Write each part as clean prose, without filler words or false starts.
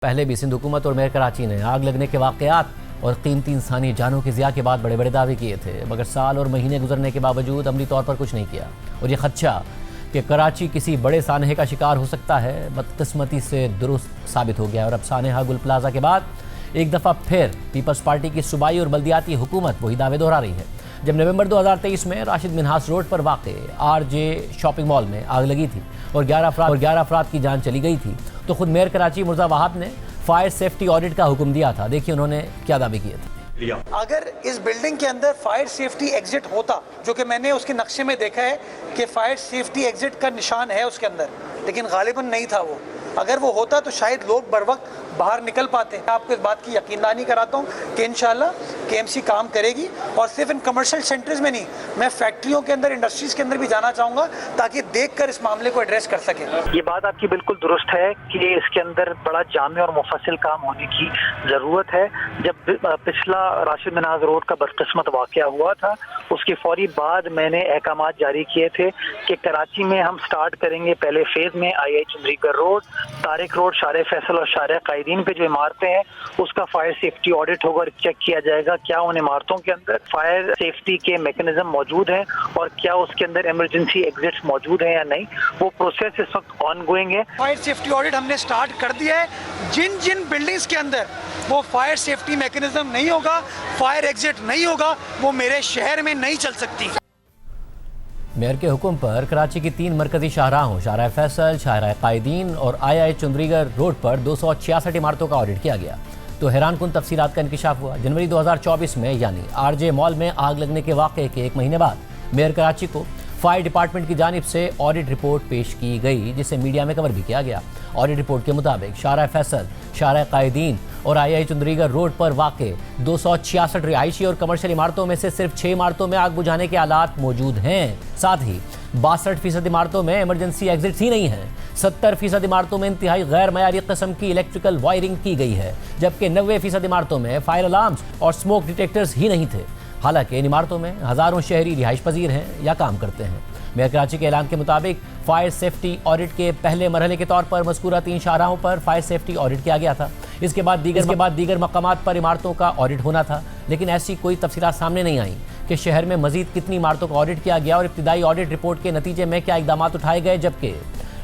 पहले भी सिंध हुकूमत और मेयर कराची ने आग लगने के वाक़यात और कीमती इंसानी जानों की ज़िया के बाद बड़े बड़े दावे किए थे, मगर साल और महीने गुजरने के बावजूद अमली तौर पर कुछ नहीं किया। और ये खदशा कि कराची किसी बड़े सानहे का शिकार हो सकता है, बदकिस्मती से दुरुस्त साबित हो गया। और अब सानहा गुल प्लाजा के बाद एक दफ़ा फिर पीपल्स पार्टी की सूबाई और बल्दियाती हुकूमत वही दावे दोहरा रही है। जब नवंबर 2023 में राशिद मिन्हास रोड पर वाक़े आरजे शॉपिंग मॉल में आग लगी थी और 11 अफराद की जान चली गई थी, तो खुद मेयर कराची मुर्जा वहाब ने फायर सेफ्टी ऑडिट का हुक्म दिया था। देखिए उन्होंने क्या दावे किए थे। अगर इस बिल्डिंग के अंदर फायर सेफ्टी एग्जिट होता, जो कि मैंने उसके नक्शे में देखा है कि फायर सेफ्टी एग्जिट का निशान है उसके अंदर, लेकिन गालिबन नहीं था वो। अगर वो होता तो शायद लोग बर वक्त बाहर निकल पाते हैं। आपको इस बात की यकीनदानी कराता हूँ कि इंशाल्लाह केएमसी काम करेगी, और सिर्फ इन कमर्शियल सेंटर्स में नहीं, मैं फैक्ट्रियों के अंदर, इंडस्ट्रीज के अंदर भी जाना चाहूँगा ताकि देखकर इस मामले को एड्रेस कर सकें। ये बात आपकी बिल्कुल दुरुस्त है कि इसके अंदर बड़ा जामे और मुफस्सिल काम होने की ज़रूरत है। जब पिछला राशिद मिन्हास रोड का बदकिस्मत वाक़या हुआ था, उसके फौरी बाद मैंने अहकामात जारी किए थे कि कराची में हम स्टार्ट करेंगे पहले फेज़ में आई चंद्रीगर रोड, तारिक रोड, शारे फैसल और शारे कायदीन पे जो इमारतें हैं उसका फायर सेफ्टी ऑडिट होगा और चेक किया जाएगा क्या उन इमारतों के अंदर फायर सेफ्टी के मैकेनिज्म मौजूद हैं और क्या उसके अंदर इमरजेंसी एग्जिट्स मौजूद हैं या नहीं। वो प्रोसेस इस वक्त ऑनगोइंग है। फायर सेफ्टी ऑडिट हमने स्टार्ट कर दिया है। जिन जिन बिल्डिंग्स के अंदर वो फायर सेफ्टी मैकेनिज्म नहीं होगा, फायर एग्जिट नहीं होगा, वो मेरे शहर में नहीं चल सकती। मेयर के हुक्म पर कराची की 3 मरकजी शाहराहों शाहराह फैसल, शाहराह कायदीन और आई चंद्रीगर रोड पर 266 इमारतों का ऑडिट किया गया, तो हैरानकुन तफसीलात का इंकिशाफ हुआ। जनवरी 2024 में यानी आरजे मॉल में आग लगने के वाक़े के 1 महीने बाद मेयर कराची को फायर डिपार्टमेंट की जानिब से ऑडिट रिपोर्ट पेश की गई, जिसे मीडिया में कवर भी किया गया। ऑडिट रिपोर्ट के मुताबिक शाहराह फैसल, शाहराह कायदीन और आई चंद्रीगर रोड पर वाक़े 266 रिहायशी और कमर्शियल इमारतों में से सिर्फ 6 इमारतों में आग बुझाने के आलात मौजूद हैं। साथ ही 62% इमारतों में इमरजेंसी एग्जिट्स ही नहीं हैं। 70% इमारतों में इंतहाई गैर मयारी किस्म की इलेक्ट्रिकल वायरिंग की गई है, जबकि 90% इमारतों में फायर अलार्म्स और स्मोक डिटेक्टर्स ही नहीं थे। हालांकि इन इमारतों में हज़ारों शहरी रिहाइश पजीर हैं या काम करते हैं। मेयर कराची के ऐलान के मुताबिक फायर सेफ्टी ऑडिट के पहले मरहले के तौर पर मज़कूरा 3 शाहराहों पर फायर सेफ्टी ऑडिट किया गया था। इसके बाद दीगर मकामात पर इमारतों का ऑडिट होना था, लेकिन ऐसी कोई तफसीलात सामने नहीं आई कि शहर में मजीद कितनी इमारतों का ऑडिट किया गया और इब्तिदाई ऑडिट रिपोर्ट के नतीजे में क्या इकदाम उठाए गए। जबकि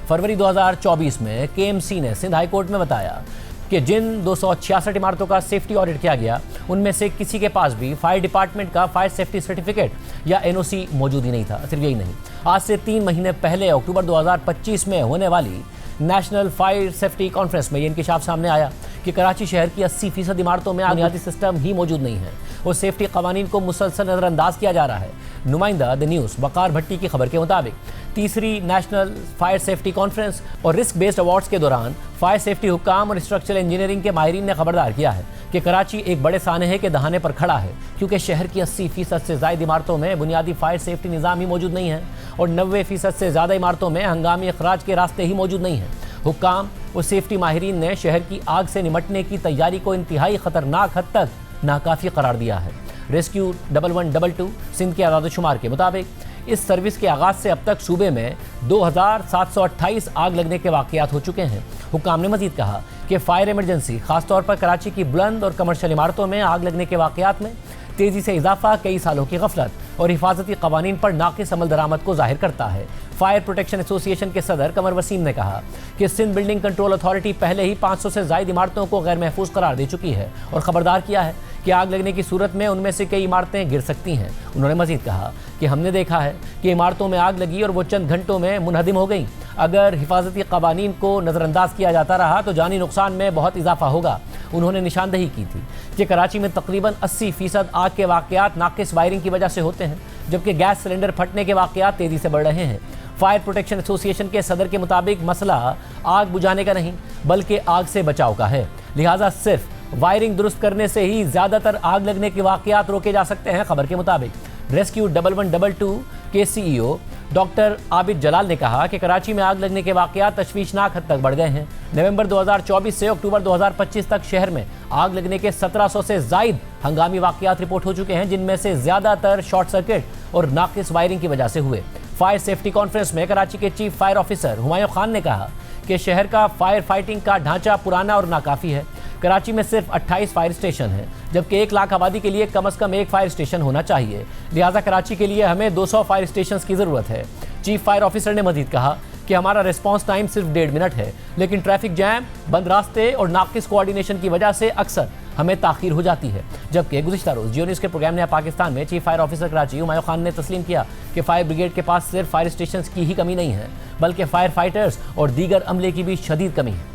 फरवरी 2024 में केएमसी ने सिंध हाई कोर्ट में बताया कि जिन 266 इमारतों का सेफ्टी ऑडिट किया गया, उनमें से किसी के पास भी फायर डिपार्टमेंट का फायर सेफ्टी सर्टिफिकेट या एनओसी मौजूद ही नहीं था। सिर्फ यही नहीं, आज से 3 महीने पहले अक्टूबर 2025 में होने वाली नेशनल फायर सेफ्टी कॉन्फ्रेंस में ये इंकिशाफ सामने आया कि कराची शहर की 80% इमारतों में बुनियादी सिस्टम ही मौजूद नहीं है और सेफ्टी कवानीन को मुसलसल नज़रअंदाज किया जा रहा है। नुमाइंदा द न्यूज़ वकार भट्टी की खबर के मुताबिक तीसरी नेशनल फायर सेफ्टी कॉन्फ्रेंस और रिस्क बेस्ड अवार्ड्स के दौरान फायर सेफ्टी हुक्काम और स्ट्रक्चरल इंजीनियरिंग के माहिरीन ने खबरदार किया है कि कराची एक बड़े सानहे के दहाने पर खड़ा है, क्योंकि शहर की 80% से ज़ायद इमारतों में बुनियादी फायर सेफ्टी निज़ाम ही मौजूद नहीं है और 90% से ज़्यादा इमारतों में हंगामी अखराज के रास्ते ही मौजूद नहीं हैं। हुक्काम और सेफ्टी माहिरीन ने शहर की आग से निमटने की तैयारी को इंतहाई ख़तरनाक हद तक नाकाफ़ी करार दिया है। रेस्क्यू 1122 सिंध के आदादोशुमार के मुताबिक इस सर्विस के आगाज़ से अब तक सूबे में 2728 आग लगने के वाक़यात हो चुके हैं। हुक्काम ने मजीद कहा कि फायर इमरजेंसी खासतौर पर कराची की बुलंद और कमर्शियल इमारतों में आग लगने के वाक़यात में तेज़ी से इजाफा कई सालों की गफलत और हिफाजती कवानीन पर नाक़िस अमल दरामद को जाहिर करता है। फायर प्रोटेक्शन एसोसिएशन के सदर कमर वसीम ने कहा कि सिंध बिल्डिंग कंट्रोल अथॉरिटी पहले ही 500 से ज़ायद इमारतों को गैर महफूज करार दे चुकी है और ख़बरदार किया है कि आग लगने की सूरत में उनमें से कई इमारतें गिर सकती हैं। उन्होंने मजीद कहा कि हमने देखा है कि इमारतों में आग लगी और वो चंद घंटों में मुनहदिम हो गई। अगर हिफाजती कवानीन को नज़रअंदाज किया जाता रहा तो जानी नुकसान में बहुत इजाफा होगा। उन्होंने निशानदही की थी कि कराची में तकरीबन 80% आग के वाक़यात नाक़िस वायरिंग की वजह से होते हैं, जबकि गैस सिलेंडर फटने के वाक़यात तेज़ी से बढ़ रहे हैं। फायर प्रोटेक्शन एसोसिएशन के सदर के मुताबिक मसला आग बुझाने का नहीं बल्कि आग से बचाव का है, लिहाजा सिर्फ वायरिंग दुरुस्त करने से ही ज़्यादातर आग लगने के वाक़यात रोके जा सकते हैं। खबर के मुताबिक रेस्क्यू 1122 के CEO डॉक्टर आबिद जलाल ने कहा कि कराची में आग लगने के वाक़यात तशवीशनाक हद तक बढ़ गए हैं। नवंबर 2024 से अक्टूबर 2025 तक शहर में आग लगने के 1700 से ज़ायद हंगामी वाक़यात रिपोर्ट हो चुके हैं, जिनमें से ज़्यादातर शॉर्ट सर्किट और नाक़िस वायरिंग की वजह से हुए। फायर सेफ्टी कॉन्फ्रेंस में कराची के chief fire officer Humayun Khan ने कहा कि शहर का फायर फाइटिंग का ढांचा पुराना और नाकाफी है। कराची में सिर्फ 28 फायर स्टेशन हैं, जबकि 1 लाख आबादी के लिए कम से कम 1 फायर स्टेशन होना चाहिए। लिहाजा कराची के लिए हमें 200 फायर स्टेशन की ज़रूरत है। चीफ फायर ऑफिसर ने मजीद कहा कि हमारा रिस्पांस टाइम सिर्फ 1.5 मिनट है, लेकिन ट्रैफिक जैम, बंद रास्ते और नाकिस कोऑर्डिनेशन की वजह से अक्सर हमें ताखीर हो जाती है। जबकि गुज़िश्ता रोज़ जियो न्यूज़ के प्रोग्राम ने पाकिस्तान में chief fire officer Karachi Humayun Khan ने तस्लीम किया कि फायर ब्रिगेड के पास सिर्फ फायर स्टेशन की ही कमी नहीं है, बल्कि फायर फाइटर्स और दीगर अमले की भी शदीद कमी है।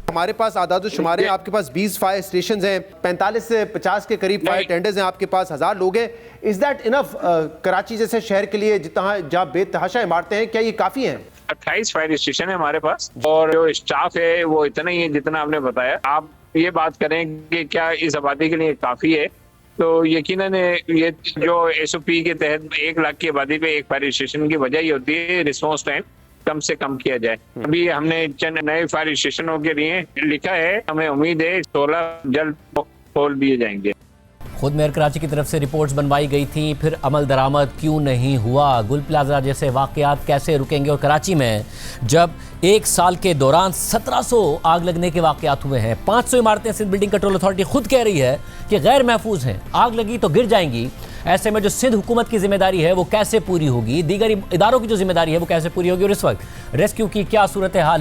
हमारे पास आदाद शुमार है, आपके पास 20 फायर स्टेशन हैं, 45 से 50 के करीब फायर टेंडर्स हैं, आपके पास 1000 लोग हैं। इज दैट इनफ कराची जैसे शहर के लिए, जितना जहाँ बेतहाशा इमारतें हैं, क्या ये काफ़ी हैं? 28 फायर स्टेशन है हमारे पास और जो स्टाफ है वो इतना ही है जितना आपने बताया। आप ये बात करें कि क्या इस आबादी के लिए काफ़ी है, तो यकीनन ये जो SOP के तहत 1 लाख की आबादी पे एक फायर स्टेशन की वजह ही होती है रिस्पॉन्स टाइम कम से कम किया जाए। अभी हमने चंद नए फायर स्टेशनों के लिए लिखा है, हमें उम्मीद है 16 जल्द खोल दिए जाएंगे। खुद मेयर कराची की तरफ से रिपोर्ट्स बनवाई गई थी, फिर अमल दरामद क्यों नहीं हुआ? गुल प्लाजा जैसे वाक़यात कैसे रुकेंगे? और कराची में जब 1 साल के दौरान 1700 आग लगने के वाक़यात हुए हैं, 500 इमारतें सिंध बिल्डिंग कंट्रोल अथॉरिटी खुद कह रही है कि गैर महफूज हैं, आग लगी तो गिर जाएंगी। ऐसे में जो सिंध हुकूमत की जिम्मेदारी है वो कैसे पूरी होगी? दीगर इदारों की जो जिम्मेदारी है वो कैसे पूरी होगी? और इस वक्त रेस्क्यू की क्या सूरत हाल है?